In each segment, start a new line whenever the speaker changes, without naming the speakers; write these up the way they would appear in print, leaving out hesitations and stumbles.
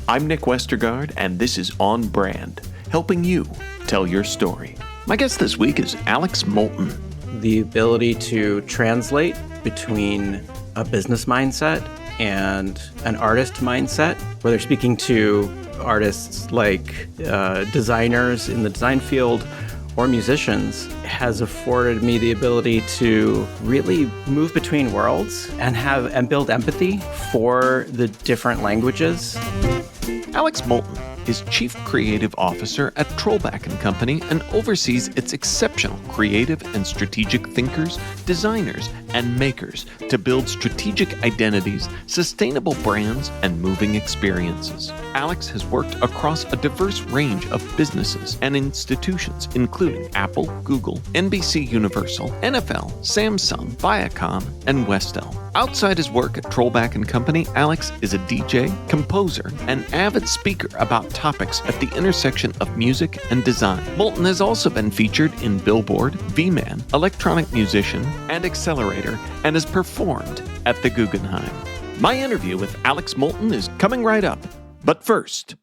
I'm Nick Westergaard, and this is On Brand, helping you tell your story. My guest this week is Alex Moulton.
The ability to translate between a business mindset and an artist mindset, where they're speaking to artists like designers in the design field or musicians, has afforded me the ability to really move between worlds and build empathy for the different languages.
Alex Moulton is Chief Creative Officer at Trollbäck+Company and oversees its exceptional creative and strategic thinkers, designers, and makers to build strategic identities, sustainable brands, and moving experiences. Alex has worked across a diverse range of businesses and institutions, including Apple, Google, NBC Universal, NFL, Samsung, Viacom, and West Elm. Outside his work at Trollbäck+Company, Alex is a DJ, composer, and avid speaker about topics at the intersection of music and design. Moulton has also been featured in Billboard, V-Man, Electronic Musician, and Accelerator, and has performed at the Guggenheim. My interview with Alex Moulton is coming right up. But first,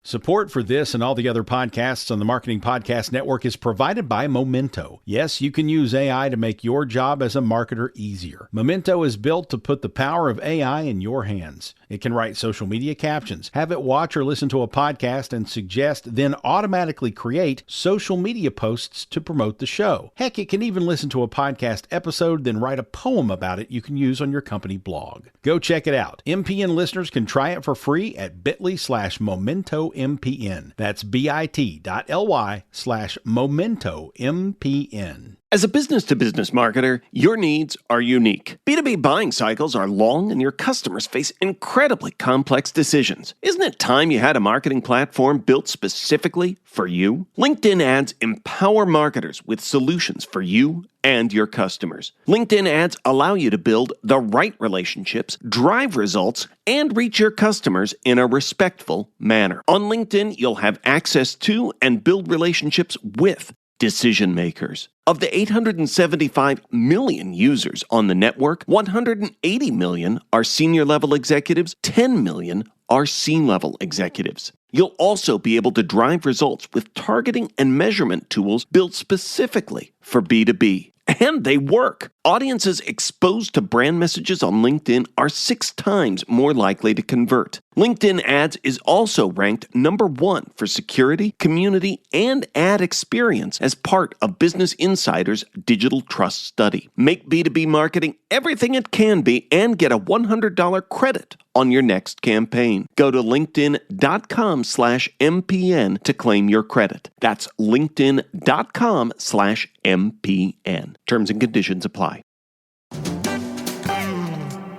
support for this and all the other podcasts on the Marketing Podcast Network is provided by Momento. Yes, you can use AI to make your job as a marketer easier. Momento is built to put the power of AI in your hands. It can write social media captions, have it watch or listen to a podcast and suggest, then automatically create social media posts to promote the show. Heck, it can even listen to a podcast episode, then write a poem about it you can use on your company blog. Go check it out. MPN listeners can try it for free at bit.ly/MomentoMPN. That's bit.ly/MomentoMPN.
as a business-to-business marketer, your needs are unique. B2B buying cycles are long and your customers face incredibly complex decisions. Isn't it time you had a marketing platform built specifically for you? LinkedIn ads empower marketers with solutions for you and your customers. LinkedIn ads allow you to build the right relationships, drive results, and reach your customers in a respectful manner. On LinkedIn, you'll have access to and build relationships with decision makers. Of the 875 million users on the network, 180 million are senior level executives, 10 million are C-level executives. You'll also be able to drive results with targeting and measurement tools built specifically for B2B. And they work. Audiences exposed to brand messages on LinkedIn are 6 times more likely to convert. LinkedIn ads is also ranked number 1 for security, community, and ad experience as part of Business Insider's Digital Trust Study. Make B2B marketing everything it can be and get a $100 credit on your next campaign. Go to linkedin.com/MPN to claim your credit. That's linkedin.com/MPN. Terms and conditions apply.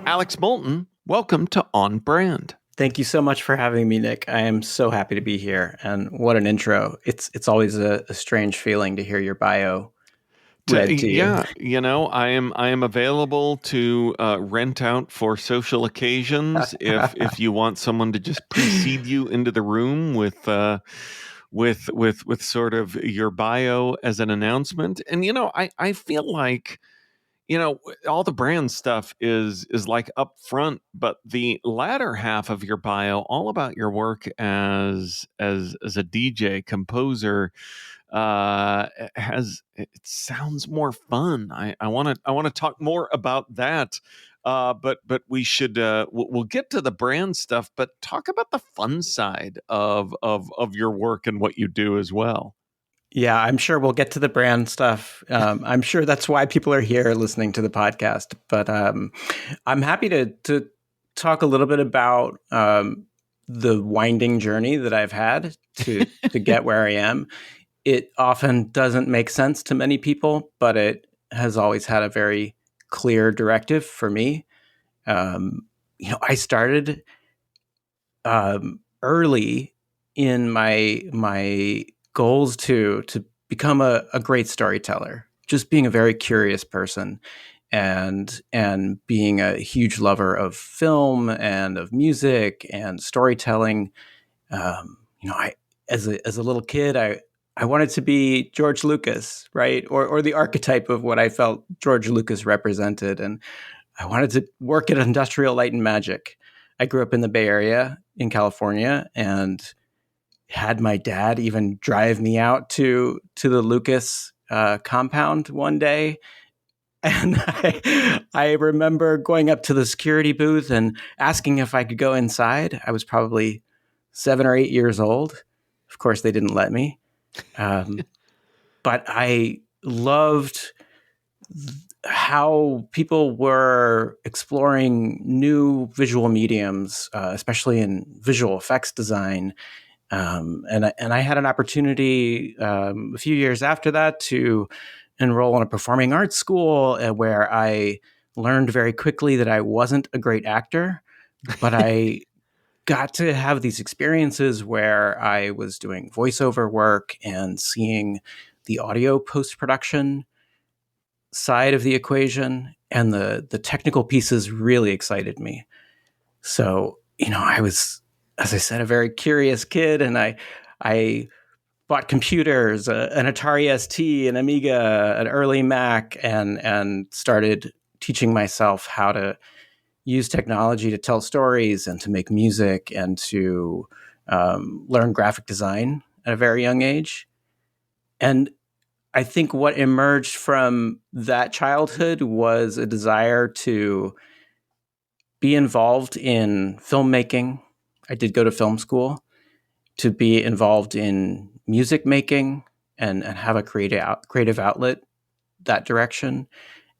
Alex Moulton, welcome to On Brand.
Thank you so much for having me, Nick. I am so happy to be here. And what an intro. It's always a strange feeling to hear your bio read to you.
Yeah, I am available to rent out for social occasions if you want someone to just precede you into the room with sort of your bio as an announcement. And I feel like all the brand stuff is like up front, but the latter half of your bio, all about your work as a DJ composer, it sounds more fun. I want to talk more about that. But we should we'll get to the brand stuff, but talk about the fun side of your work and what you do as well.
Yeah, I'm sure we'll get to the brand stuff. I'm sure that's why people are here listening to the podcast. But I'm happy to talk a little bit about the winding journey that I've had to get where I am. It often doesn't make sense to many people, but it has always had a very clear directive for me. I started early in my goals to become a great storyteller, just being a very curious person and being a huge lover of film and of music and storytelling. As a little kid, I wanted to be George Lucas, right? Or the archetype of what I felt George Lucas represented. And I wanted to work at Industrial Light and Magic. I grew up in the Bay Area in California, and had my dad even drive me out to the Lucas compound one day. And I remember going up to the security booth and asking if I could go inside. I was probably 7 or 8 years old. Of course, they didn't let me. But I loved how people were exploring new visual mediums, especially in visual effects design. And I had an opportunity a few years after that to enroll in a performing arts school where I learned very quickly that I wasn't a great actor, but I got to have these experiences where I was doing voiceover work and seeing the audio post-production side of the equation, and the technical pieces really excited me. So, I was, as I said, a very curious kid, and I bought computers, an Atari ST, an Amiga, an early Mac, and started teaching myself how to use technology to tell stories and to make music and to learn graphic design at a very young age. And I think what emerged from that childhood was a desire to be involved in filmmaking. I did go to film school, to be involved in music making and have a creative outlet that direction,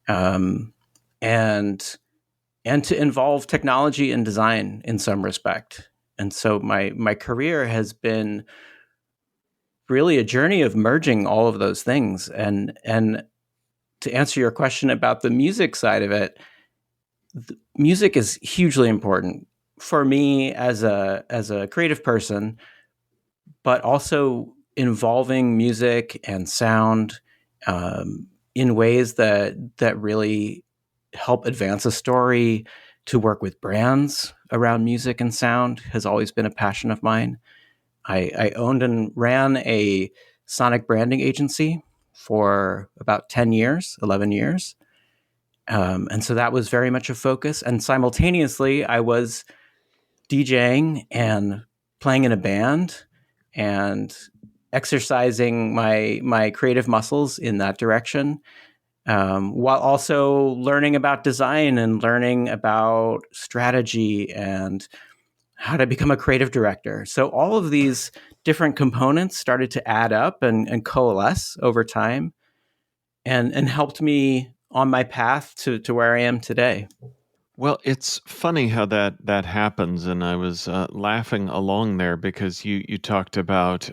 and to involve technology and design in some respect. And so my career has been really a journey of merging all of those things. And to answer your question about the music side of it, music is hugely important for me as a creative person, but also involving music and sound in ways that really help advance a story. To work with brands around music and sound has always been a passion of mine. I owned and ran a sonic branding agency for about 10 years, 11 years. And so that was very much a focus. And simultaneously, I was DJing and playing in a band and exercising my creative muscles in that direction, while also learning about design and learning about strategy and how to become a creative director. So all of these different components started to add up and coalesce over time, and helped me on my path to where I am today.
Well, it's funny how that happens, and I was laughing along there because you talked about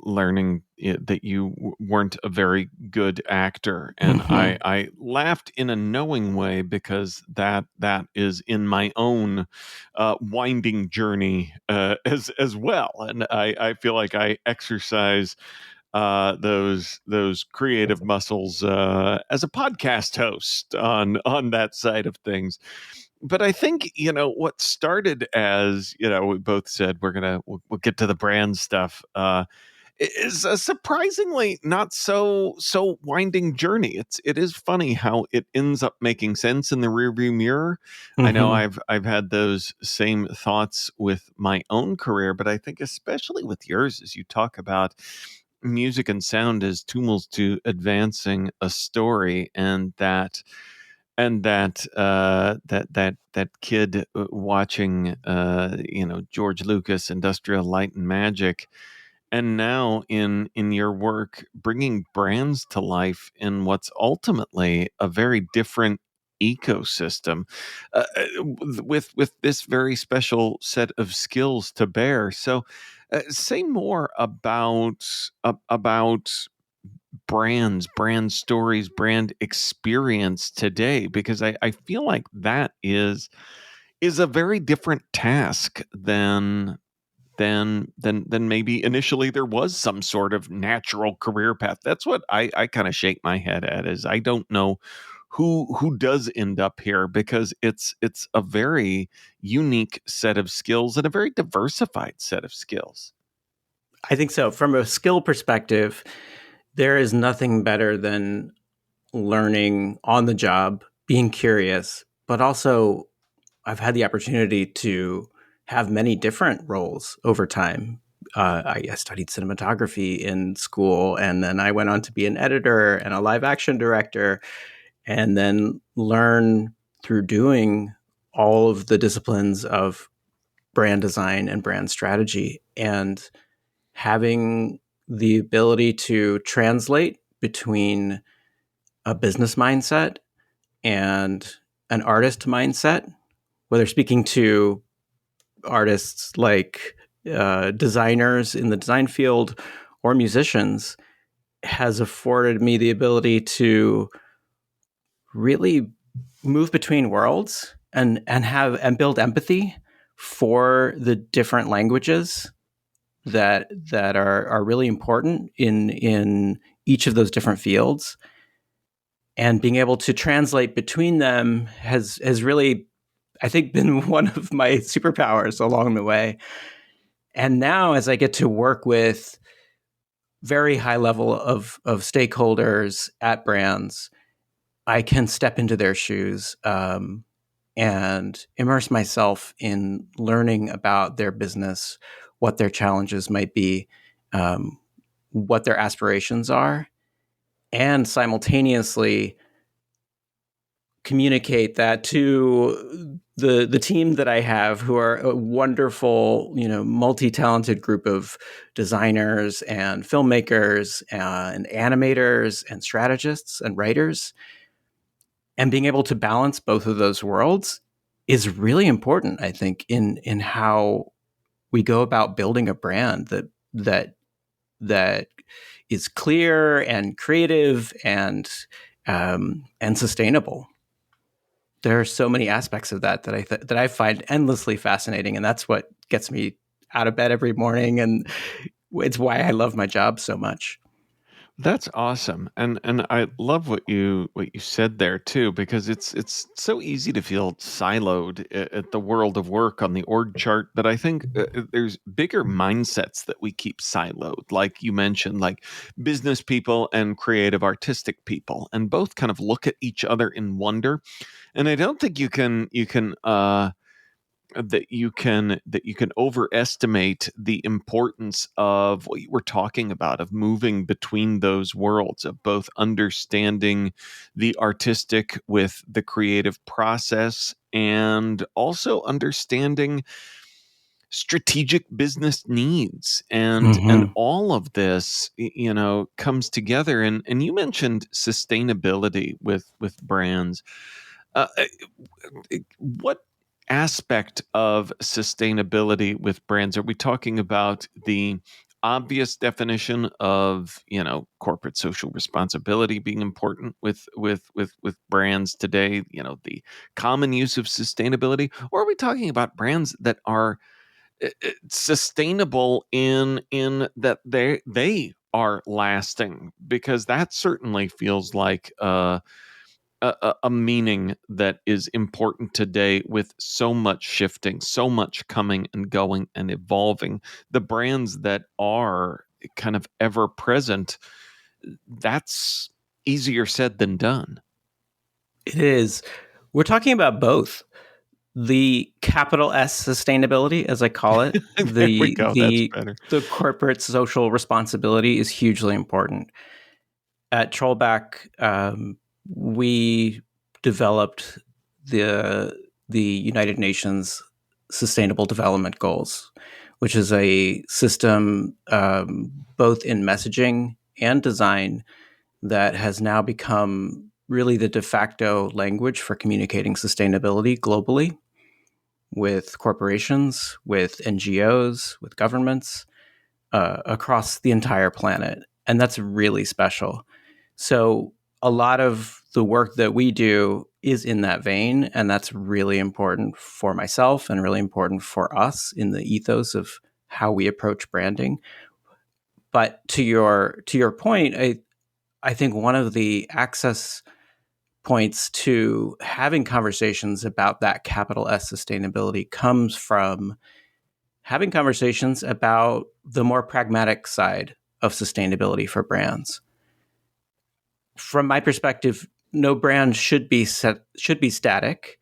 learning that you weren't a very good actor, and I laughed in a knowing way because that is in my own winding journey as well, and I feel like I exercise those creative muscles as a podcast host on that side of things. But I think what started as we both said we'll get to the brand stuff. Is a surprisingly not so winding journey. It is funny how it ends up making sense in the rearview mirror. I know I've had those same thoughts with my own career, but I think especially with yours, as you talk about music and sound as tools to advancing a story, and that kid watching George Lucas Industrial Light and Magic, and now in your work bringing brands to life in what's ultimately a very different ecosystem, with this very special set of skills to bear. So say more about brands, brand stories, brand experience today, because I feel like that is a very different task than maybe initially there was some sort of natural career path. That's what I kind of shake my head at, is I don't know who does end up here, because it's a very unique set of skills and a very diversified set of skills.
I think so. From a skill perspective, there is nothing better than learning on the job, being curious, but also I've had the opportunity to have many different roles over time. I studied cinematography in school, and then I went on to be an editor and a live action director, and then learn through doing all of the disciplines of brand design and brand strategy, and having the ability to translate between a business mindset and an artist mindset, whether speaking to artists like designers in the design field or musicians, has afforded me the ability to really move between worlds and build empathy for the different languages that are really important in each of those different fields. And being able to translate between them has really, I think, been one of my superpowers along the way. And now, as I get to work with very high level of stakeholders at brands, I can step into their shoes and immerse myself in learning about their business, what their challenges might be, what their aspirations are, and simultaneously communicate that to the team that I have, who are a wonderful, multi-talented group of designers and filmmakers and animators and strategists and writers. And being able to balance both of those worlds is really important, I think, in how we go about building a brand that is clear and creative and sustainable. There are so many aspects of that that I find endlessly fascinating, and that's what gets me out of bed every morning, and it's why I love my job so much.
That's awesome, and I love what you said there too, because it's so easy to feel siloed at the world of work on the org chart. But I think there's bigger mindsets that we keep siloed, like you mentioned, like business people and creative artistic people, and both kind of look at each other in wonder. And I don't think you can overestimate the importance of what you were talking about, of moving between those worlds, of both understanding the artistic with the creative process and also understanding strategic business needs. And all of this comes together. And you mentioned sustainability with brands. What aspect of sustainability with brands are we talking about? The obvious definition of corporate social responsibility being important with brands today, the common use of sustainability, or are we talking about brands that are sustainable in that they are lasting? Because that certainly feels like a meaning that is important today, with so much shifting, so much coming and going and evolving. The brands that are kind of ever present, that's easier said than done.
It is. We're talking about both the capital S sustainability, as I call it.
There we go. That's better.
The corporate social responsibility is hugely important. At Trollbäck, we developed the United Nations Sustainable Development Goals, which is a system both in messaging and design that has now become really the de facto language for communicating sustainability globally, with corporations, with NGOs, with governments across the entire planet. And that's really special. So a lot of the work that we do is in that vein, and that's really important for myself and really important for us in the ethos of how we approach branding. But to your point, I think one of the access points to having conversations about that capital S sustainability comes from having conversations about the more pragmatic side of sustainability for brands. From my perspective, no brand should be static.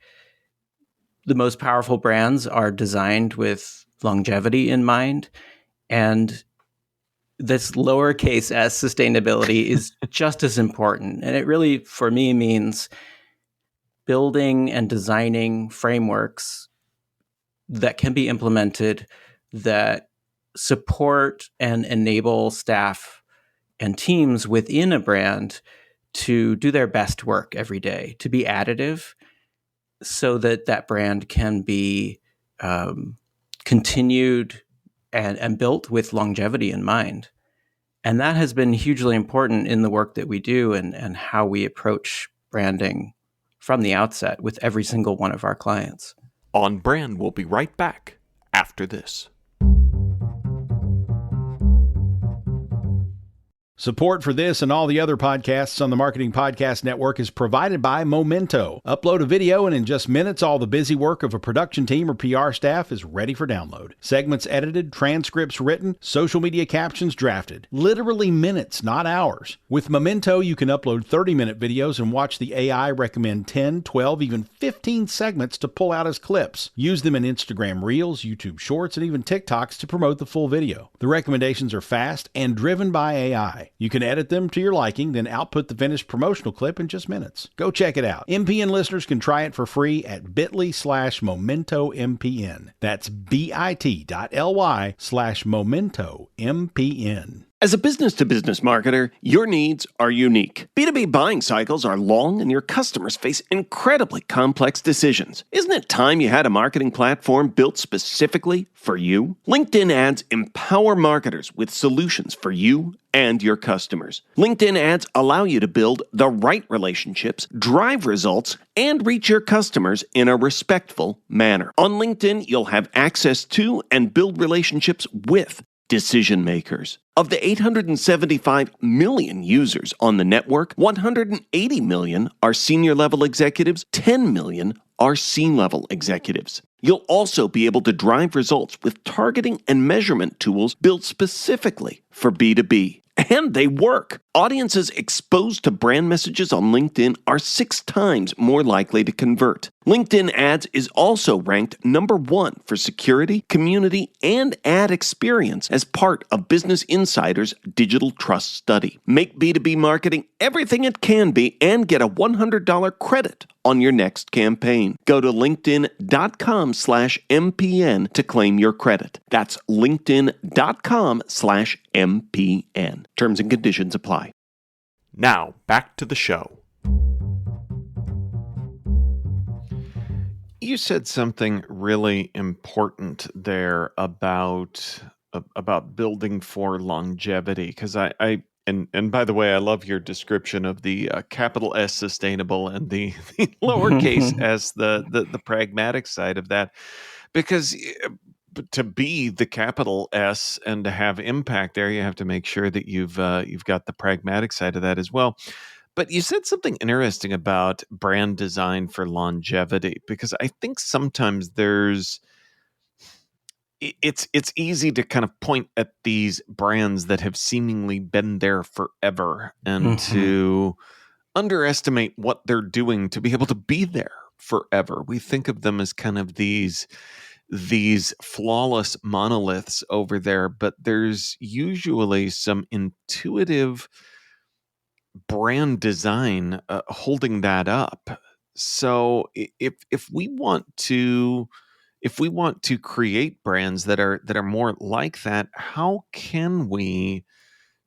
the most powerful brands are designed with longevity in mind. And this lowercase s sustainability is just as important. And it really, for me, means building and designing frameworks that can be implemented that support and enable staff and teams within a brand to do their best work every day, to be additive so that that brand can be continued and built with longevity in mind. And that has been hugely important in the work that we do and how we approach branding from the outset with every single one of our clients.
On Brand, we'll be right back after this.
Support for this and all the other podcasts on the Marketing Podcast Network is provided by Momento. Upload a video and in just minutes, all the busy work of a production team or PR staff is ready for download. Segments edited, transcripts written, social media captions drafted. Literally minutes, not hours. With Momento, you can upload 30-minute videos and watch the AI recommend 10, 12, even 15 segments to pull out as clips. Use them in Instagram Reels, YouTube Shorts, and even TikToks to promote the full video. The recommendations are fast and driven by AI. You can edit them to your liking, then output the finished promotional clip in just minutes. Go check it out. MPN listeners can try it for free at bit.ly/MomentoMPN. That's bit.ly/MomentoMPN.
As a business-to-business marketer, your needs are unique. B2B buying cycles are long and your customers face incredibly complex decisions. Isn't it time you had a marketing platform built specifically for you? LinkedIn ads empower marketers with solutions for you and your customers. LinkedIn ads allow you to build the right relationships, drive results, and reach your customers in a respectful manner. On LinkedIn, you'll have access to and build relationships with decision makers. Of the 875 million users on the network, 180 million are senior level executives, 10 million are C-level executives. You'll also be able to drive results with targeting and measurement tools built specifically for B2B. And they work. Audiences exposed to brand messages on LinkedIn are 6 times more likely to convert. LinkedIn ads is also ranked number 1 for security, community, and ad experience as part of Business Insider's Digital Trust Study. Make B2B marketing everything it can be and get a $100 credit on your next campaign. Go to linkedin.com/MPN to claim your credit. That's linkedin.com/MPN. Terms and conditions apply.
Now, back to the show. You said something really important there about building for longevity, because and by the way, I love your description of the capital S sustainable and the lowercase s, the pragmatic side of that, because to be the capital S and to have impact there, you have to make sure that you've got the pragmatic side of that as well. But you said something interesting about brand design for longevity, because I think sometimes it's easy to kind of point at these brands that have seemingly been there forever and to underestimate what they're doing to be able to be there forever. We think of them as kind of these flawless monoliths over there, but there's usually some intuitive brand design holding that up. So if we want to create brands that are more like that, how can we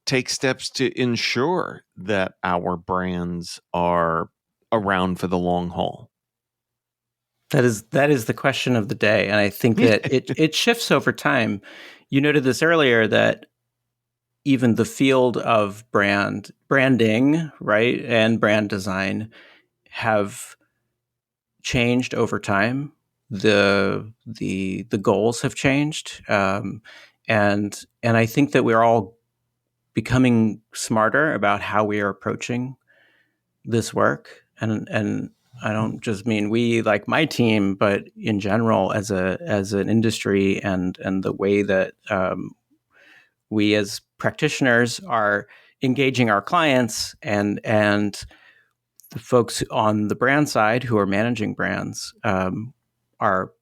take steps to ensure that our brands are around for the long haul?
That is the question of the day, and I think that it shifts over time. You noted this earlier, that even the field of branding, right, and brand design have changed over time. The goals have changed, and I think that we're all becoming smarter about how we are approaching this work, and I don't just mean we, like my team, but in general as an industry, and the way that we as practitioners are engaging our clients and the folks on the brand side who are managing brands are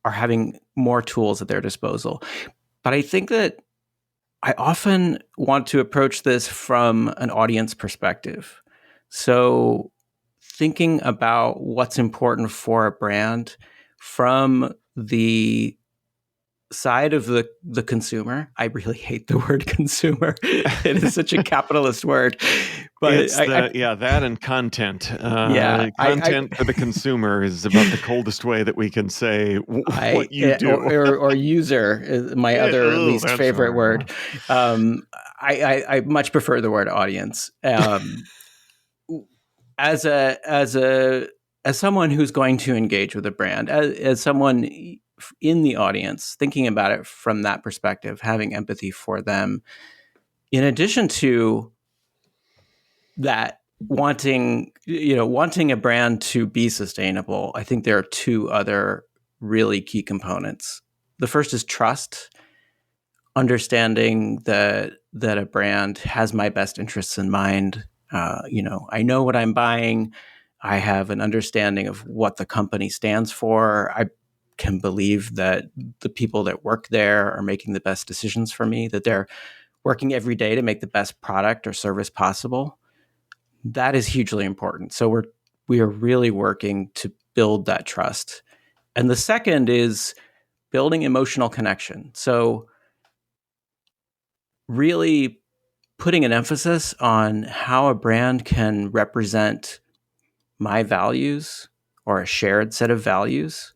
having more tools at their disposal. But I think that I often want to approach this from an audience perspective. So thinking about what's important for a brand from the side of the consumer. I really hate the word consumer. It is such a capitalist word. But
it's that and content. Content for the consumer is about the coldest way that we can say what you do.
Or user is my other least favorite word. I much prefer the word audience. As someone who's going to engage with a brand, as someone in the audience, thinking about it from that perspective, having empathy for them, in addition to that, wanting a brand to be sustainable, I think there are two other really key components. The first is trust, understanding that a brand has my best interests in mind. I know what I'm buying. I have an understanding of what the company stands for. I can believe that the people that work there are making the best decisions for me, that they're working every day to make the best product or service possible. That is hugely important. So we are really working to build that trust. And the second is building emotional connection. So really putting an emphasis on how a brand can represent my values or a shared set of values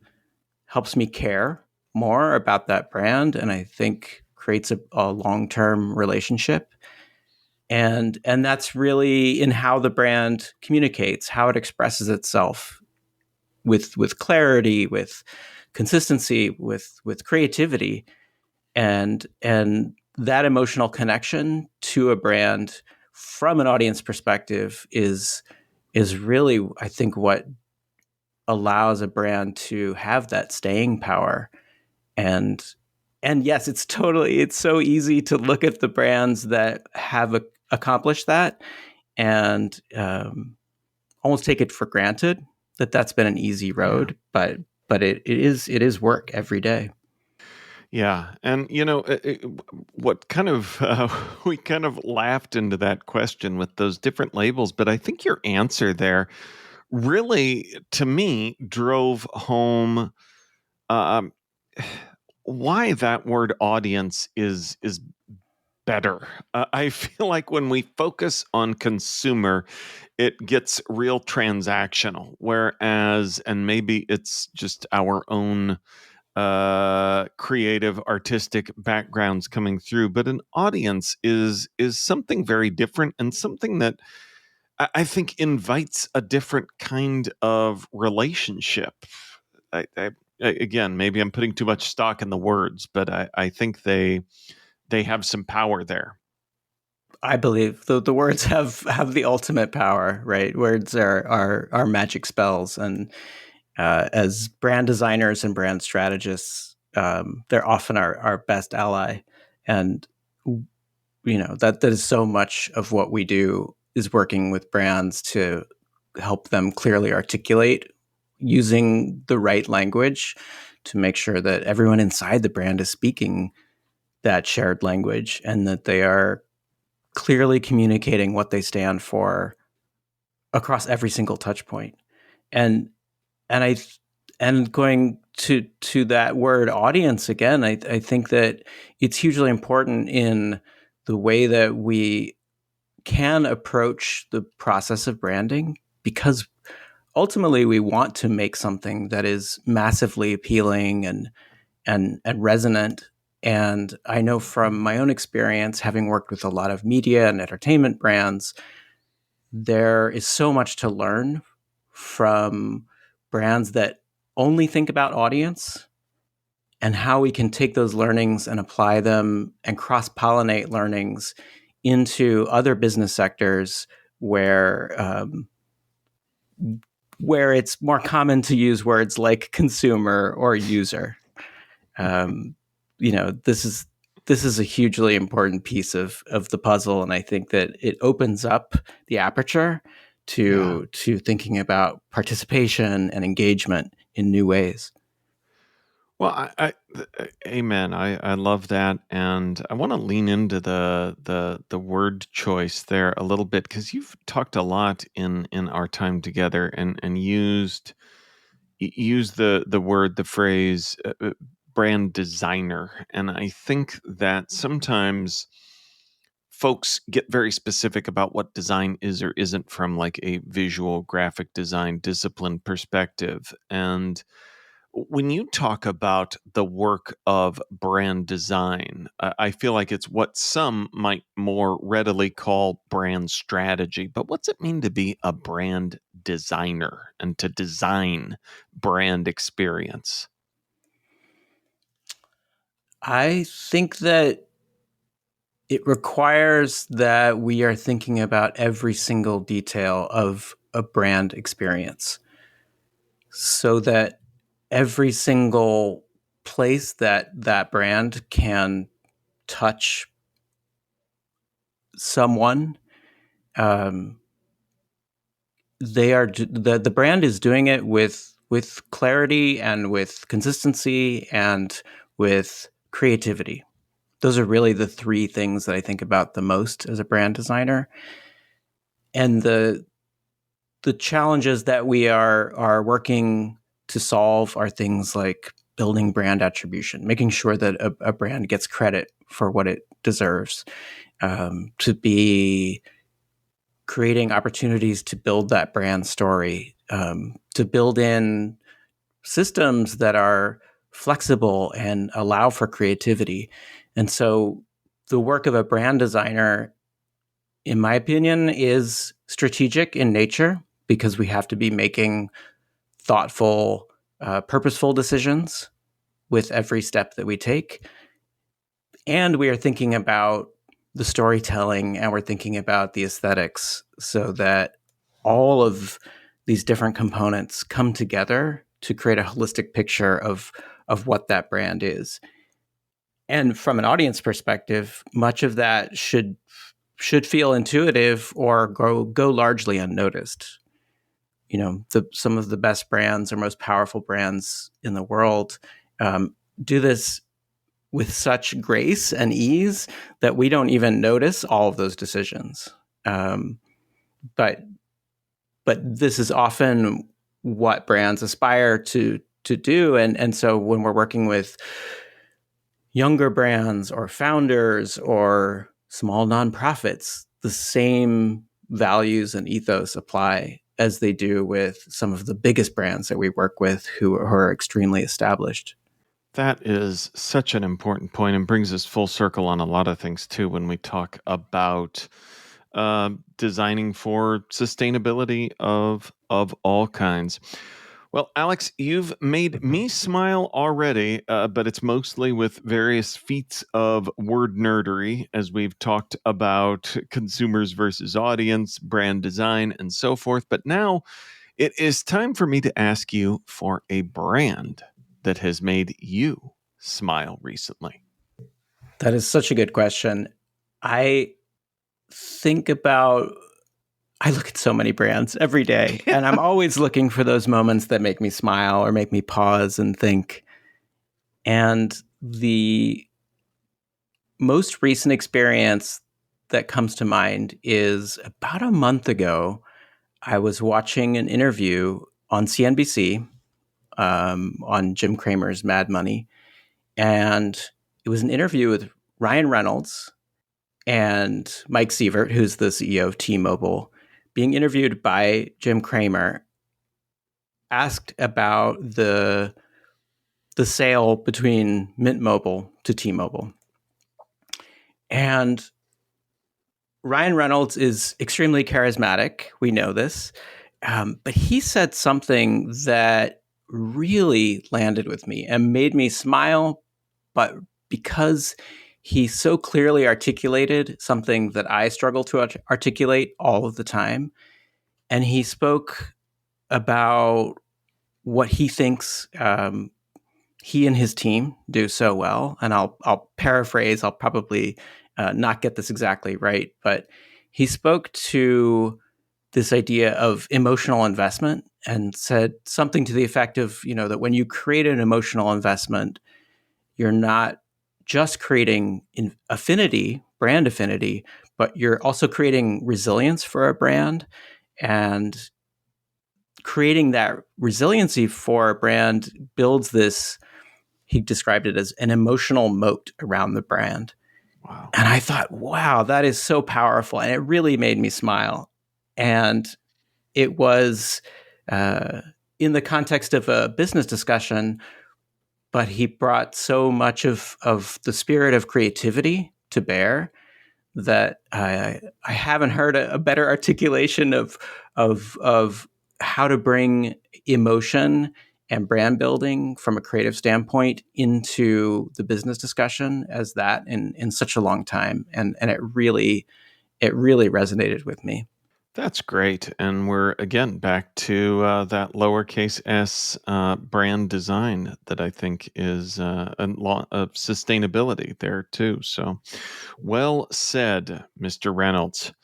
helps me care more about that brand, and I think creates a long-term relationship. And that's really in how the brand communicates, how it expresses itself with clarity, with consistency, with creativity, and that emotional connection to a brand from an audience perspective is really, I think, what allows a brand to have that staying power. And yes, it's so easy to look at the brands that have accomplished that and almost take it for granted that that's been an easy road, but it is work every day.
Yeah, and what kind of we kind of laughed into that question with those different labels, but I think your answer there really, to me, drove home why that word audience is better. I feel like when we focus on consumer, it gets real transactional, whereas, and maybe it's just our own creative artistic backgrounds coming through, but an audience is something very different, and something that I think invites a different kind of relationship. Again, maybe I'm putting too much stock in the words, but I think they have some power there.
I believe the words have the ultimate power, right? Words are magic spells, and as brand designers and brand strategists, they're often our best ally. And that is so much of what we do is working with brands to help them clearly articulate using the right language to make sure that everyone inside the brand is speaking that shared language and that they are clearly communicating what they stand for across every single touch point. And going to that word audience again, I think that it's hugely important in the way that we can approach the process of branding, because ultimately we want to make something that is massively appealing and resonant. And I know from my own experience, having worked with a lot of media and entertainment brands, there is so much to learn from brands that only think about audience, and how we can take those learnings and apply them and cross-pollinate learnings into other business sectors where it's more common to use words like consumer or user. This is a hugely important piece of the puzzle, and I think that it opens up the aperture to thinking about participation and engagement in new ways.
Well, amen. I love that, and I want to lean into the word choice there a little bit because you've talked a lot in our time together and used the phrase brand designer, and I think that sometimes folks get very specific about what design is or isn't from like a visual graphic design discipline perspective. And when you talk about the work of brand design, I feel like it's what some might more readily call brand strategy. But what's it mean to be a brand designer and to design brand experience?
I think that it requires that we are thinking about every single detail of a brand experience so that every single place that that brand can touch someone, um, the brand is doing it with clarity and with consistency and with creativity. Those are really the three things that I think about the most as a brand designer. And the challenges that we are working to solve are things like building brand attribution, making sure that a brand gets credit for what it deserves, to be creating opportunities to build that brand story, to build in systems that are flexible and allow for creativity. And so the work of a brand designer, in my opinion, is strategic in nature because we have to be making thoughtful, purposeful decisions with every step that we take. And we are thinking about the storytelling and we're thinking about the aesthetics so that all of these different components come together to create a holistic picture of what that brand is. And from an audience perspective, much of that should feel intuitive or go largely unnoticed. You know, some of the best brands or most powerful brands in the world do this with such grace and ease that we don't even notice all of those decisions. But this is often what brands aspire to do. And so when we're working with younger brands or founders or small nonprofits, the same values and ethos apply as they do with some of the biggest brands that we work with who are extremely established.
That is such an important point and brings us full circle on a lot of things too when we talk about designing for sustainability of all kinds. Well, Alex, you've made me smile already, but it's mostly with various feats of word nerdery as we've talked about consumers versus audience, brand design, and so forth. But now it is time for me to ask you for a brand that has made you smile recently.
That is such a good question. I look at so many brands every day, and I'm always looking for those moments that make me smile or make me pause and think. And the most recent experience that comes to mind is about a month ago, I was watching an interview on CNBC on Jim Cramer's Mad Money. And it was an interview with Ryan Reynolds and Mike Sievert, who's the CEO of T-Mobile, being interviewed by Jim Cramer, asked about the sale between Mint Mobile to T-Mobile. And Ryan Reynolds is extremely charismatic. We know this. But he said something that really landed with me and made me smile, but because he so clearly articulated something that I struggle to articulate all of the time. And he spoke about what he thinks he and his team do so well. And I'll paraphrase, I'll probably not get this exactly right, but he spoke to this idea of emotional investment and said something to the effect of, that when you create an emotional investment, you're not just creating brand affinity, but you're also creating resilience for a brand, and creating that resiliency for a brand builds this, he described it as an emotional moat around the brand.
Wow.
And I thought, wow, that is so powerful. And it really made me smile. And it was in the context of a business discussion, but he brought so much of the spirit of creativity to bear that I haven't heard a better articulation of how to bring emotion and brand building from a creative standpoint into the business discussion as that in such a long time. And it really resonated with me.
That's great. And we're again back to that lowercase s brand design that I think is a lot of sustainability there too. So well said, Mr. Reynolds.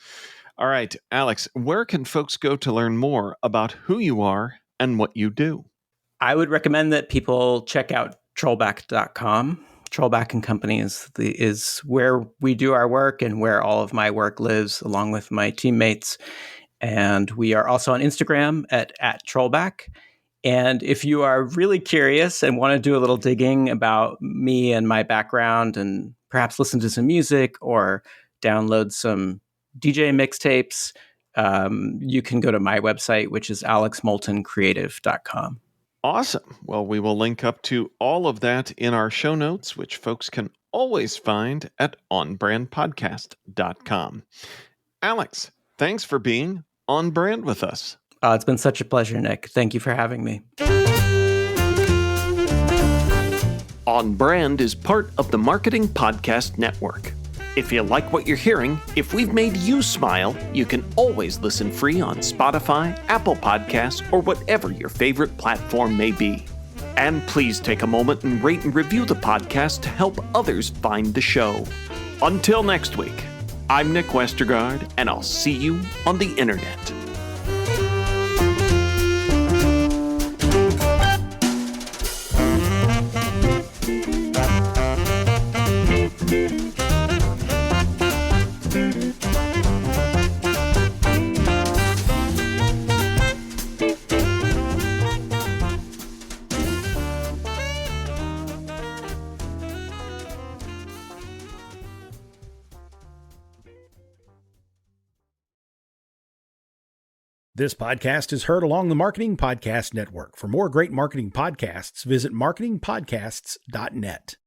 All right, Alex, where can folks go to learn more about who you are and what you do?
I would recommend that people check out Trollbäck.com. Trollbäck+Company is where we do our work and where all of my work lives, along with my teammates. And we are also on Instagram at Trollbäck. And if you are really curious and want to do a little digging about me and my background, and perhaps listen to some music or download some DJ mixtapes, you can go to my website, which is alexmoultoncreative.com.
Awesome. Well, we will link up to all of that in our show notes, which folks can always find at onbrandpodcast.com. Alex, thanks for being on brand with us.
It's been such a pleasure, Nick. Thank you for having me.
On Brand is part of the Marketing Podcast Network. If you like what you're hearing, if we've made you smile, you can always listen free on Spotify, Apple Podcasts, or whatever your favorite platform may be. And please take a moment and rate and review the podcast to help others find the show. Until next week, I'm Nick Westergaard, and I'll see you on the internet.
This podcast is heard along the Marketing Podcast Network. For more great marketing podcasts, visit marketingpodcasts.net.